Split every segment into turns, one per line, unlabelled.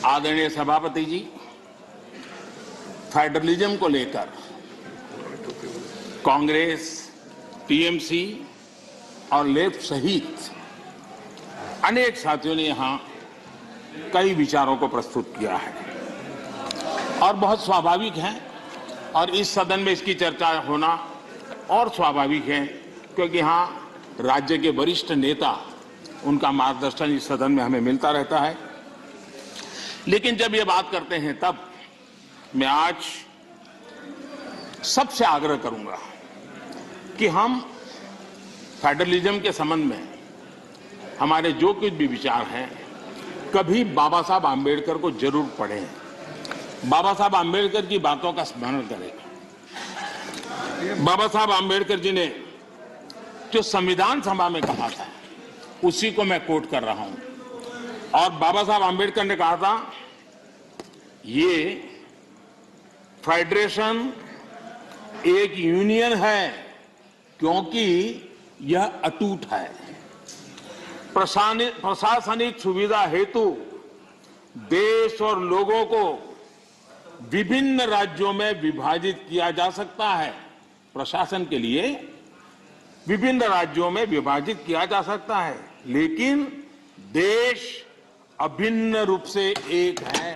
आदरणीय सभापति जी, फेडरलिज्म को लेकर कांग्रेस, टीएमसी और लेफ्ट सहित अनेक साथियों ने यहां कई विचारों को प्रस्तुत किया है और बहुत स्वाभाविक है और इस सदन में इसकी चर्चा होना और स्वाभाविक है क्योंकि यहां राज्य के वरिष्ठ नेता, उनका मार्गदर्शन इस सदन में हमें मिलता रहता है। लेकिन जब ये बात करते हैं तब मैं आज सबसे आग्रह करूंगा कि हम फेडरलिज्म के संबंध में हमारे जो कुछ भी विचार हैं कभी बाबा साहब आम्बेडकर को जरूर पढ़ें, बाबा साहब आम्बेडकर की बातों का स्मरण करें। बाबा साहब आम्बेडकर जी ने जो संविधान सभा में कहा था उसी को मैं कोट कर रहा हूं और बाबा साहब आम्बेडकर ने कहा था, ये फेडरेशन एक यूनियन है क्योंकि यह अटूट है। प्रशासनिक सुविधा हेतु देश और लोगों को विभिन्न राज्यों में विभाजित किया जा सकता है। प्रशासन के लिए विभिन्न राज्यों में विभाजित किया जा सकता है, लेकिन देश अभिन्न रूप से एक है।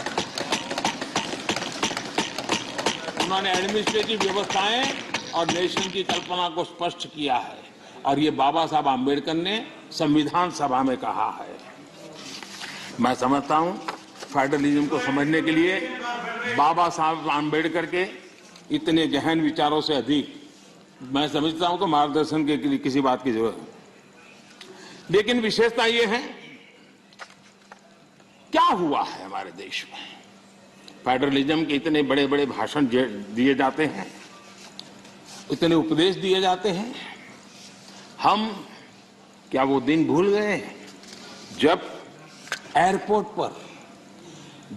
उन्होंने एडमिनिस्ट्रेटिव व्यवस्थाएं और नेशन की कल्पना को स्पष्ट किया है और ये बाबा साहब आम्बेडकर ने संविधान सभा में कहा है। मैं समझता हूं फेडरलिज्म को समझने के लिए बाबा साहब आम्बेडकर के इतने गहन विचारों से अधिक मैं समझता हूं कि मार्गदर्शन के लिए किसी बात की जरूरत है। लेकिन विशेषता यह है, क्या हुआ है हमारे देश में? फेडरलिज्म के इतने बड़े बड़े भाषण दिए जाते हैं, इतने उपदेश दिए जाते हैं, हम क्या वो दिन भूल गए जब एयरपोर्ट पर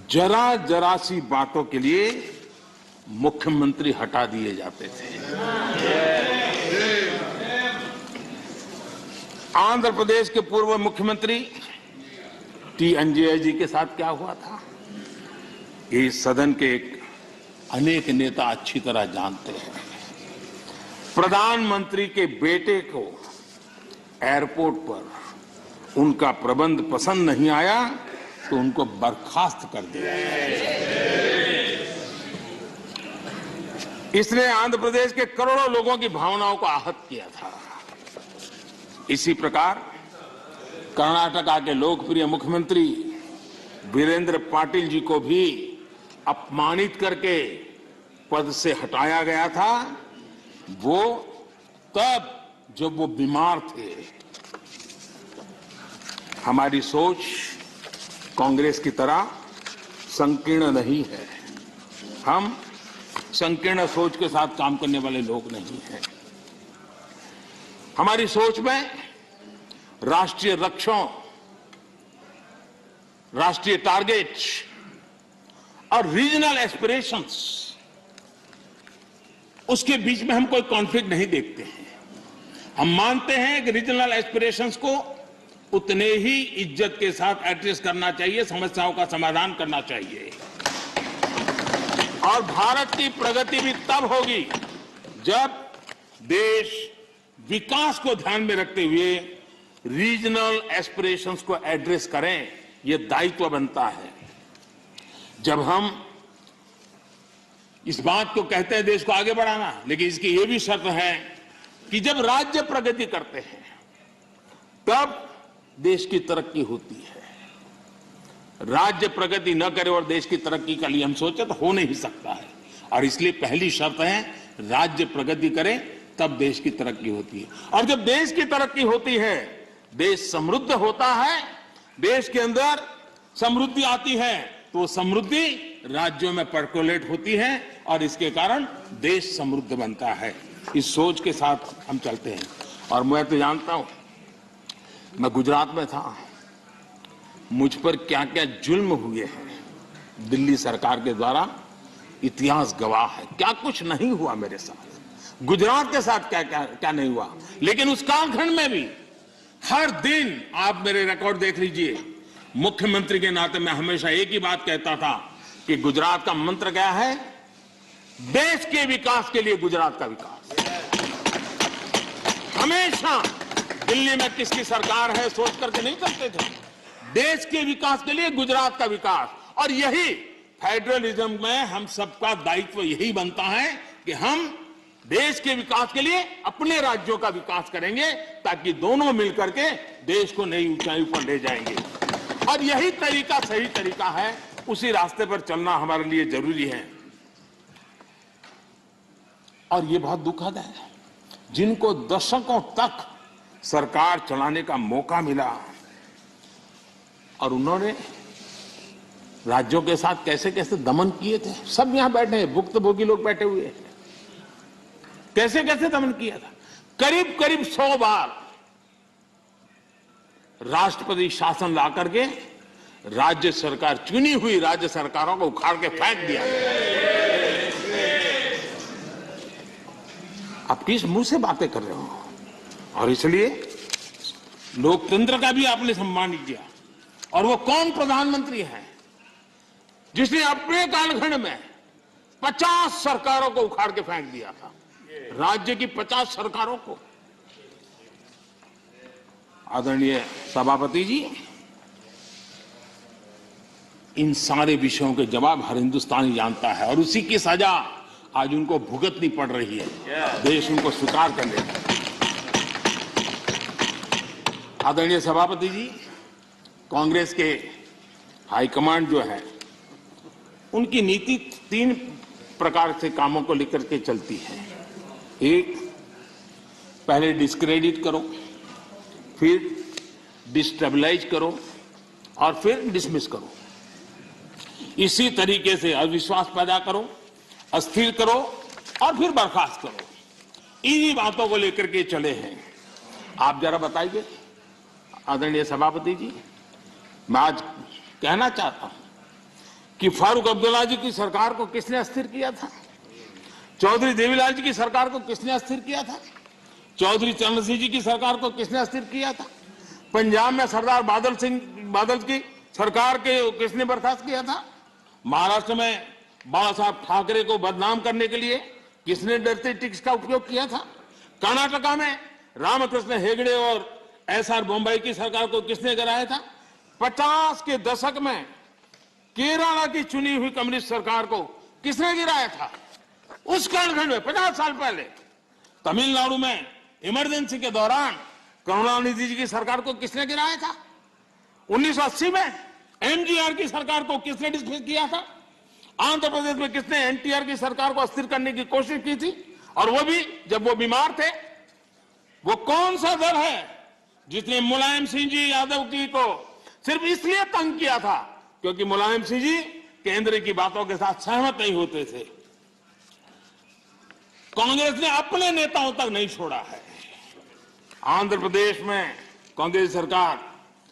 जरा जरा सी बातों के लिए मुख्यमंत्री हटा दिए जाते थे? आंध्र प्रदेश के पूर्व मुख्यमंत्री टी अंजय जी के साथ क्या हुआ था, इस सदन के अनेक नेता अच्छी तरह जानते हैं। प्रधानमंत्री के बेटे को एयरपोर्ट पर उनका प्रबंध पसंद नहीं आया तो उनको बर्खास्त कर दिया। इसने आंध्र प्रदेश के करोड़ों लोगों की भावनाओं को आहत किया था। इसी प्रकार कर्नाटका के लोकप्रिय मुख्यमंत्री वीरेंद्र पाटिल जी को भी अपमानित करके पद से हटाया गया था, वो तब जब वो बीमार थे। हमारी सोच कांग्रेस की तरह संकीर्ण नहीं है। हम संकीर्ण सोच के साथ काम करने वाले लोग नहीं हैं। हमारी सोच में राष्ट्रीय लक्ष्यों, राष्ट्रीय टारगेट और रीजनल एस्पिरेशंस, उसके बीच में हम कोई कॉन्फ्लिक्ट नहीं देखते हैं। हम मानते हैं कि रीजनल एस्पिरेशंस को उतने ही इज्जत के साथ एड्रेस करना चाहिए, समस्याओं का समाधान करना चाहिए। और भारत की प्रगति भी तब होगी जब देश विकास को ध्यान में रखते हुए रीजनल एस्पिरेशंस को एड्रेस करें। यह दायित्व बनता है। जब हम इस बात को कहते हैं देश को आगे बढ़ाना, लेकिन इसकी यह भी शर्त है कि जब राज्य प्रगति करते हैं तब देश की तरक्की होती है। राज्य प्रगति न करे और देश की तरक्की के लिए हम सोचे तो हो नहीं सकता है। और इसलिए पहली शर्त है राज्य प्रगति करे तब देश की तरक्की होती है। और जब देश की तरक्की होती है, देश समृद्ध होता है, देश के अंदर समृद्धि आती है, तो समृद्धि राज्यों में पर्कोलेट होती है और इसके कारण देश समृद्ध बनता है। इस सोच के साथ हम चलते हैं। और मैं तो जानता हूं, मैं गुजरात में था, मुझ पर क्या क्या जुल्म हुए हैं दिल्ली सरकार के द्वारा, इतिहास गवाह है। क्या कुछ नहीं हुआ मेरे साथ, गुजरात के साथ क्या क्या क्या नहीं हुआ। लेकिन उस कालखंड में भी हर दिन, आप मेरे रिकॉर्ड देख लीजिए, मुख्यमंत्री के नाते मैं हमेशा एक ही बात कहता था कि गुजरात का मंत्र क्या है? देश के विकास के लिए गुजरात का विकास। हमेशा दिल्ली में किसकी सरकार है सोच करके नहीं करते थे, देश के विकास के लिए गुजरात का विकास। और यही फेडरलिज्म में हम सबका दायित्व यही बनता है कि हम देश के विकास के लिए अपने राज्यों का विकास करेंगे, ताकि दोनों मिलकर के देश को नई ऊंचाई पर ले जाएंगे। और यही तरीका सही तरीका है, उसी रास्ते पर चलना हमारे लिए जरूरी है। और ये बहुत दुखद है, जिनको दशकों तक सरकार चलाने का मौका मिला और उन्होंने राज्यों के साथ कैसे कैसे दमन किए थे। सब यहां बैठे हैं, भुक्तभोगी लोग बैठे हुए हैं। कैसे कैसे दमन किया था। करीब करीब 100 बार राष्ट्रपति शासन ला करके राज्य सरकार, चुनी हुई राज्य सरकारों को उखाड़ के फेंक दिया। आप किस मुंह से बातें कर रहे हो? और इसलिए लोकतंत्र का भी आपने सम्मान किया। और वो कौन प्रधानमंत्री है जिसने अपने कालखंड में 50 सरकारों को उखाड़ के फेंक दिया था? राज्य की 50 सरकारों को। आदरणीय सभापति जी, इन सारे विषयों के जवाब हर हिंदुस्तानी जानता है और उसी की सजा आज उनको भुगतनी पड़ रही है। देश उनको स्वीकार कर लेगा। आदरणीय सभापति जी, कांग्रेस के हाईकमांड जो है, उनकी नीति 3 प्रकार से कामों को लेकर के चलती है। एक, पहले डिस्क्रेडिट करो, फिर डिस्टेबलाइज करो और फिर डिसमिस करो। इसी तरीके से अविश्वास पैदा करो, अस्थिर करो और फिर बर्खास्त करो। इन्हीं बातों को लेकर के चले हैं। आप जरा बताइए आदरणीय सभापति जी, मैं आज कहना चाहता हूं कि फारूक अब्दुल्ला जी की सरकार को किसने अस्थिर किया था? चौधरी देवीलाल जी की सरकार को किसने अस्थिर किया था? चौधरी चरण सिंह जी की सरकार को किसने अस्थिर किया था? पंजाब में सरदार बादल की सरकार के किसने बर्खास्त किया था? महाराष्ट्र में बाला साहब ठाकरे को बदनाम करने के लिए किसने डरते टिक्स का उपयोग किया था? कर्नाटका में रामकृष्ण हेगड़े और एसआर बोम्बई की सरकार को किसने गिराया था? 50 के दशक में केरला की चुनी हुई कम्युनिस्ट सरकार को किसने गिराया था? उस कालखंड में 50 साल पहले तमिलनाडु में इमरजेंसी के दौरान करुणानिधि जी की सरकार को किसने गिराया था? 1980 में एमजीआर की सरकार को किसने डिसमिस किया था? आंध्र प्रदेश में किसने एनटीआर की सरकार को अस्थिर करने की कोशिश की थी, और वो भी जब वो बीमार थे? वो कौन सा दल है जिसने मुलायम सिंह जी यादव जी को सिर्फ इसलिए तंग किया था क्योंकि मुलायम सिंह जी केंद्र की बातों के साथ सहमत नहीं होते थे? कांग्रेस ने अपने नेताओं तक नहीं छोड़ा है। आंध्र प्रदेश में कांग्रेस सरकार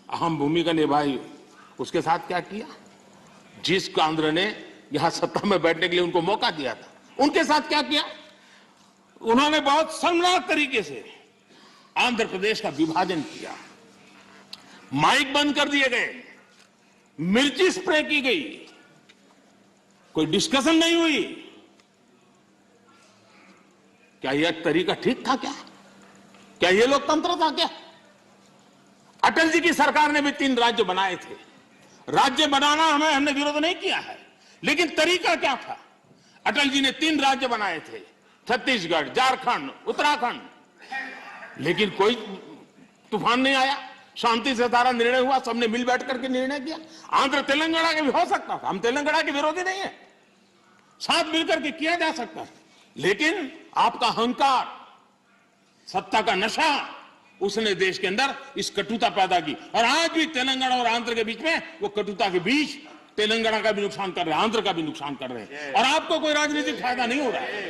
अहम भूमिका निभाई। उसके साथ क्या किया? जिस कांग्रेस ने यहां सत्ता में बैठने के लिए उनको मौका दिया था, उनके साथ क्या किया? उन्होंने बहुत शर्मनाक तरीके से आंध्र प्रदेश का विभाजन किया। माइक बंद कर दिए गए, मिर्ची स्प्रे की गई, कोई डिस्कशन नहीं हुई। क्या यह तरीका ठीक था? क्या यह लोकतंत्र था? क्या अटल जी की सरकार ने भी 3 राज्य बनाए थे। राज्य बनाना हमने विरोध नहीं किया है, लेकिन तरीका क्या था? अटल जी ने 3 राज्य बनाए थे, छत्तीसगढ़, झारखंड, उत्तराखंड, लेकिन कोई तूफान नहीं आया। शांति से सारा निर्णय हुआ, सबने मिल बैठ करके निर्णय किया। आंध्र तेलंगाना के भी हो सकता था, हम तेलंगाना के विरोधी नहीं है, साथ मिलकर के किया जा सकता है। लेकिन आपका अहंकार, सत्ता का नशा, उसने देश के अंदर इस कटुता पैदा की। और आज भी तेलंगाना और आंध्र के बीच में वो कटुता के बीच तेलंगाना का भी नुकसान कर रहे हैं, आंध्र का भी नुकसान कर रहे हैं, और आपको कोई राजनीतिक फायदा नहीं हो रहा है।